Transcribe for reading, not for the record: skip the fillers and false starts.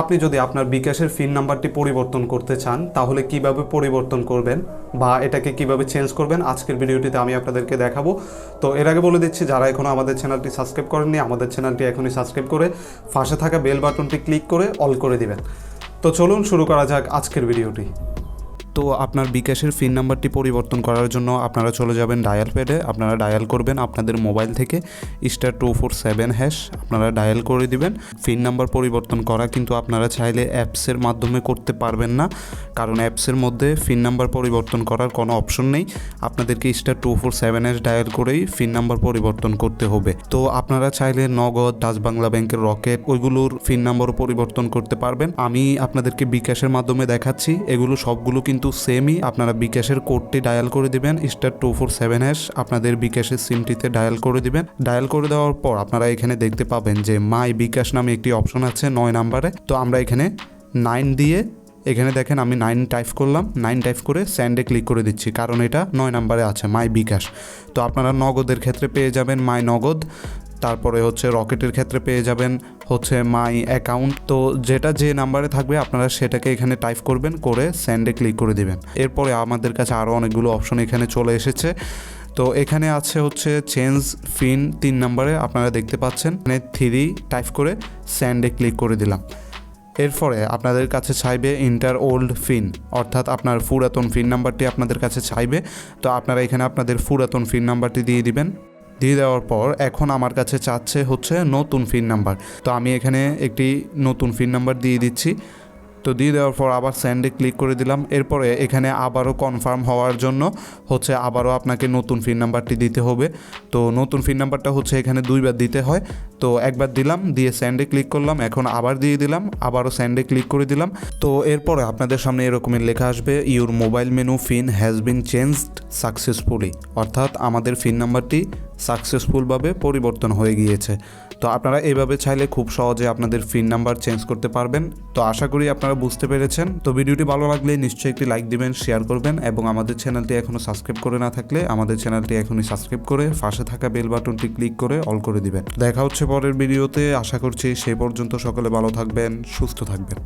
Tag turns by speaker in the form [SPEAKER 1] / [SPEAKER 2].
[SPEAKER 1] আপনি যদি আপনার বিকাশের পিন নাম্বারটি পরিবর্তন করতে চান তাহলে কিভাবে পরিবর্তন করবেন বা এটাকে কিভাবে চেঞ্জ করবেন আজকের ভিডিওটিতে আমি আপনাদেরকে দেখাবো। তো এর আগে বলে দিচ্ছি, যারা এখনও আমাদের চ্যানেলটি সাবস্ক্রাইব করেননি আমাদের চ্যানেলটি এখনই সাবস্ক্রাইব করে পাশে থাকা বেল বাটনটি ক্লিক করে অল করে দিবেন। তো চলুন শুরু করা যাক আজকের ভিডিওটি। তো আপনার বিকাশের পিন নাম্বারটি পরিবর্তন করার জন্য আপনারা চলে যাবেন ডায়াল প্যাডে। আপনারা ডায়াল করবেন আপনাদের মোবাইল থেকে *247# আপনারা ডায়াল করে দিবেন। পিন নাম্বার পরিবর্তন করা কিন্তু আপনারা চাইলে অ্যাপসের মাধ্যমে করতে পারবেন না, কারণ অ্যাপসের মধ্যে পিন নাম্বার পরিবর্তন করার কোনো অপশন নেই। আপনাদেরকে *247# ডায়াল করেই পিন নাম্বার পরিবর্তন করতে হবে। তো আপনারা চাইলে নগদ, ডাচ বাংলা ব্যাংকের রকেট ওইগুলোর পিন নাম্বারও পরিবর্তন করতে পারবেন। আমি আপনাদেরকে বিকাশের মাধ্যমে দেখাচ্ছি, এগুলো সবগুলো কিন্তু সেমই। আপনারা বিকাশের কোডটি ডায়াল করে দিবেন *247# আপনাদের বিকাশের সিমটিতে ডায়াল করে দিবেন। ডায়াল করে দেওয়ার পর আপনারা এখানে দেখতে পাবেন যে মাই বিকাশ নামে একটি অপশন আছে 9 নাম্বারে। তো আমরা এখানে 9 দিয়ে এখানে দেখেন আমি 9 টাইপ করলাম, 9 টাইপ করে সেন্ডে ক্লিক করে দিচ্ছি, কারণ এটা 9 নাম্বারে আছে মাই বিকাশ। তো আপনারা নগদের ক্ষেত্রে পেয়ে যাবেন মাই নগদ, তারপরে হচ্ছে রকেটের ক্ষেত্রে পেয়ে যাবেন হচ্ছে মাই অ্যাকাউন্ট। তো যেটা যে নাম্বারে থাকবে আপনারা সেটাকে এখানে টাইপ করবেন, করে সেন্ডে ক্লিক করে দিবেন। এরপরে আমাদের কাছে আরও অনেকগুলো অপশন এখানে চলে এসেছে। তো এখানে আছে হচ্ছে চেঞ্জ পিন 3 নাম্বারে আপনারা দেখতে পাচ্ছেন, এখানে 3 টাইপ করে সেন্ডে ক্লিক করে দিলাম। এরপরে আপনাদের কাছে চাইবে ইন্টার ওল্ড পিন, অর্থাৎ আপনার পুরাতন পিন নাম্বারটি আপনাদের কাছে চাইবে। তো আপনারা এখানে আপনাদের পুরাতন পিন নাম্বারটি দিয়ে দিবেন। দিয়ে দেওয়ার পর এখন আমার কাছে চাচ্ছে হচ্ছে নতুন পিন নাম্বার। তো আমি এখানে একটি নতুন পিন নাম্বার দিয়ে দিচ্ছি। তো দিয়ে দেওয়ার পর আবার সেন্ডে ক্লিক করে দিলাম। এরপরে এখানে আবারও কনফার্ম হওয়ার জন্য হচ্ছে আবারও আপনাকে নতুন পিন নাম্বারটি দিতে হবে। তো নতুন পিন নাম্বারটা হচ্ছে এখানে 2 বার দিতে হয়। তো একবার দিলাম, দিয়ে সেন্ডে ক্লিক করলাম, এখন আবার দিয়ে দিলাম, আবারও সেন্ডে ক্লিক করে দিলাম। তো এরপরে আপনাদের সামনে এরকমের লেখা আসবে your mobile menu pin has been changed successfully, অর্থাৎ আমাদের পিন নাম্বারটি সাকসেসফুলভাবে পরিবর্তন হয়ে গিয়েছে। তো আপনারা এইভাবে চাইলে খুব সহজে আপনাদের পিন নাম্বার চেঞ্জ করতে পারবেন। তো আশা করি আপনারা বুঝতে পেরেছেন। তো ভিডিওটি ভালো লাগলে নিশ্চয়ই একটি লাইক দিবেন, শেয়ার করবেন এবং আমাদের চ্যানেলটি এখনও সাবস্ক্রাইব করে না থাকলে আমাদের চ্যানেলটি এখনই সাবস্ক্রাইব করে পাশে থাকা বেল বাটনটি ক্লিক করে অল করে দিবেন। দেখা হচ্ছে পরের ভিডিওতে। আশা করছি সেই পর্যন্ত সকলে ভালো থাকবেন, সুস্থ থাকবেন।